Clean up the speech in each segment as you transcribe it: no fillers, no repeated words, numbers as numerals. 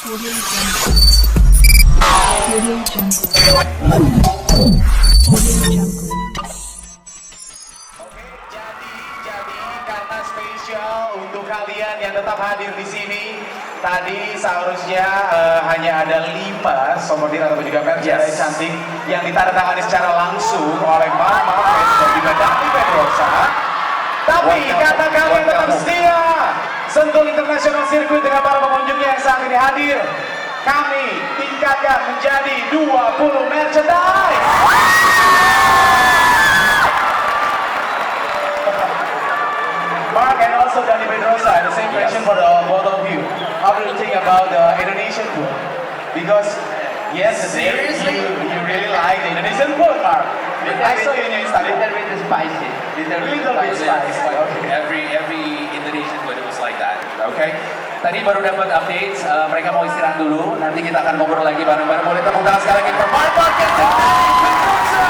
Audio Jungle. Audio Jungle. Audio Jungle. Oke, jadi karena spesial untuk kalian yang tetap hadir di sini. Tadi seharusnya hanya ada 5 souvenir atau juga merchandise cantik yang ditandatangani secara langsung oleh Marc Marquez dan juga dari Pedrosa. Tapi kata kalian tetap setia. Sentul International Sirkuit dengan para pengunjungnya yang saat ini hadir, kami tingkatkan menjadi 20 merchandise. Marc and also Dani Pedrosa, the same question for the both of you. How do you think about the Indonesian food? Because yes, seriously, you really like the Indonesian food, Marc. I saw you in your Instagram. Little bit spicy. Little bit spicy. Okay. Every Indonesian food was like that. Okay. Tadi baru dapat update, mereka mau istirahat dulu. Nanti kita akan ngobrol lagi bareng-bareng. Boleh tepuk tangan sekali lagi untuk Marc Marquez dan Pedrosa.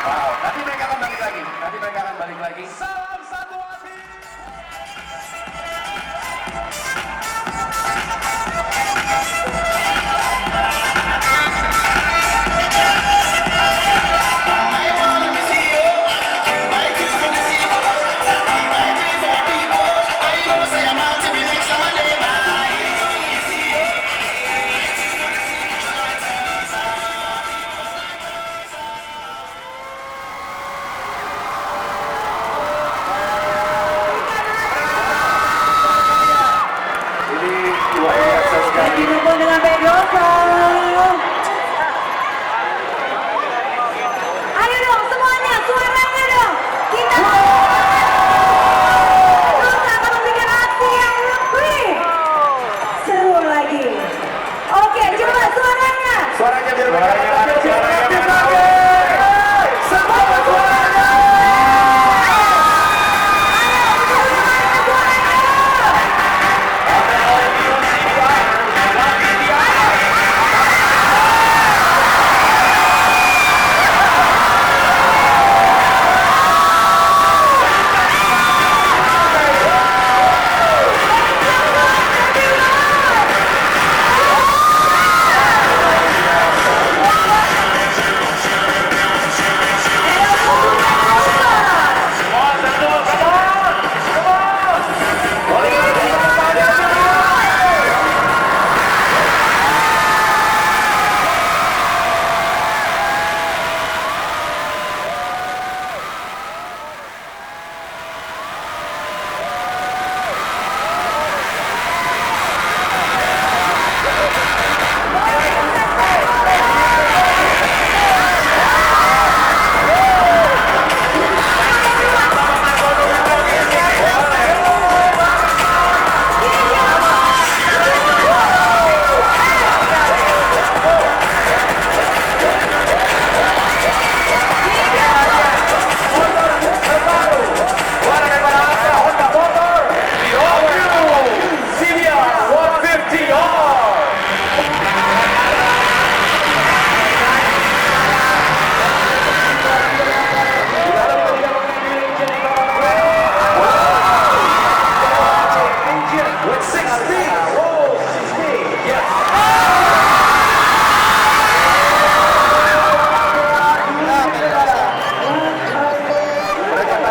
Wow. Nanti mereka akan balik lagi. Salam satu hati. Didukung dengan Pedrosa. Ayo dong semuanya, suaranya dong. Kita terus akan memberikan aksi yang lebih seru lagi. Oke, coba suaranya. Suaranya biar suaranya. Semua suaranya.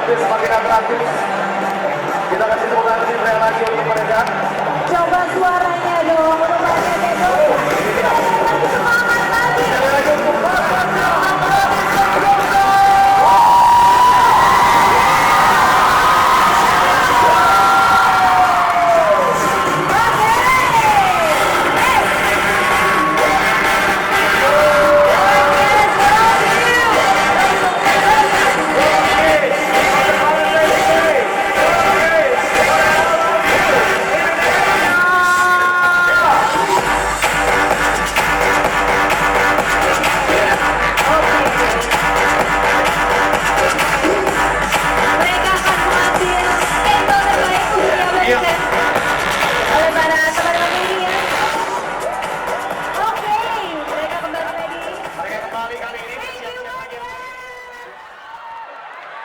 Semakin atraktif. Kita kasih tepuk tangan lebih banyak lagi untuk mereka. Coba suaranya dong. Semangat lagi. Lagi untuk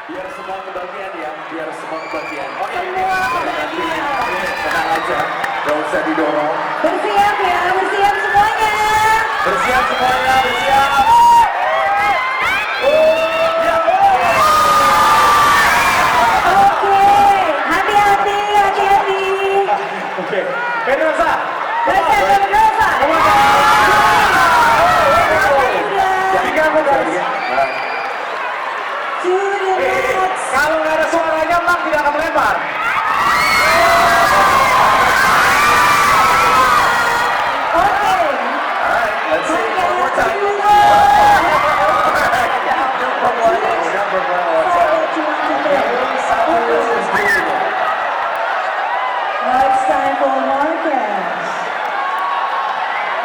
biar semua kebagian ya, biar semua kebagian. Oke, Semua kebagian. tenang aja. Gak usah didorong. Bersiap ya, bersiap semuanya. Bersiap semuanya, bersiap. Oke, hati-hati, hati-hati. Oke, Pedrosa. Pedrosa. To the next. Kalau nggak ada suaranya, Marc tidak akan melempar. Oke. Alright, let's see it one more time. Now it's time for Marquez.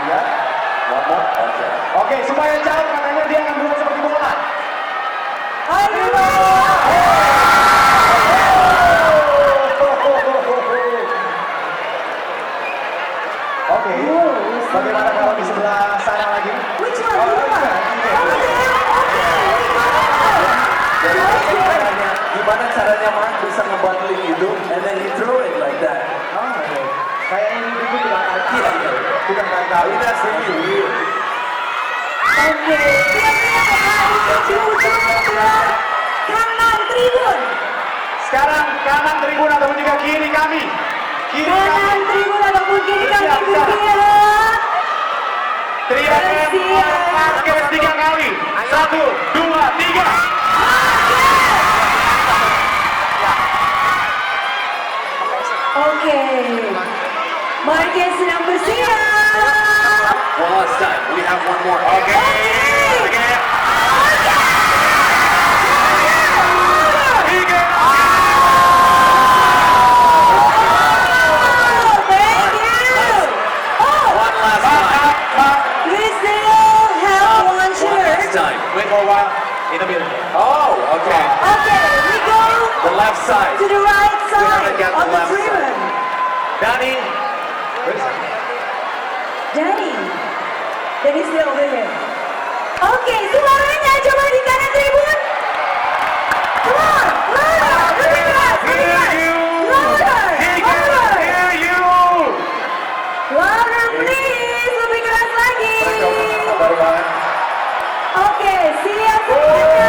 Yeah, one more. Okay. Oke, supaya jauh katanya dia akan buat seperti bola. Ayo. Oke, bagaimana kalau di sebelah sana lagi? Which one? Which one? Gimana caranya Marc bisa ngebundling itu, and then he threw it like that. Oh, oke. Kayak ini itu tidak kali Iya, iya. bukan kali-kali. That's really weird. Oke, siap-siap hari kedua kanan tribun. Sekarang kanan tribun ataupun juga kiri kami. Kiri Kanan kami. tribun ataupun kiri kami Siap, siap. bersiap. Teriakan Marc Marquez 3 kali. 1, 2, 3. Oke, Marquez sedang bersiap. One last time. We have one more. Oke. Oh, thank you. Oh, One last time. we still have one One shirt. last time. Wait for a while. In the middle. Oh, okay. Okay, we go The left side. to the right side gotta get of the the left tribun. Dani. Danny still over here. Oke, suaranya coba di kanan tribun. Come on, louder, lebih keras, lebih keras. Louder, louder. Louder please, lebih keras lagi. Sabar banget. Oke, siap semuanya.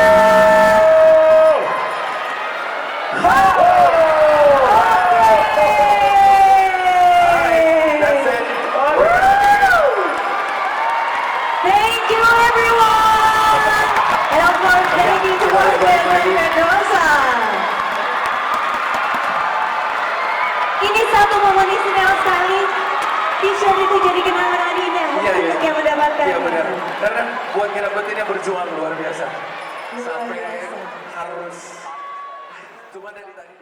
That's it. Thank you everyone. And of course, thank you to Marquez and Pedrosa. Ini satu momen istimewa sekali. T-shirt itu jadi kenangan Adina Iya, iya. untuk yang mendapatkan. Iya benar. Karena buat ngedapetin yang berjuang luar biasa. Luar Sampai biasa. harus. Cuma dari tadi.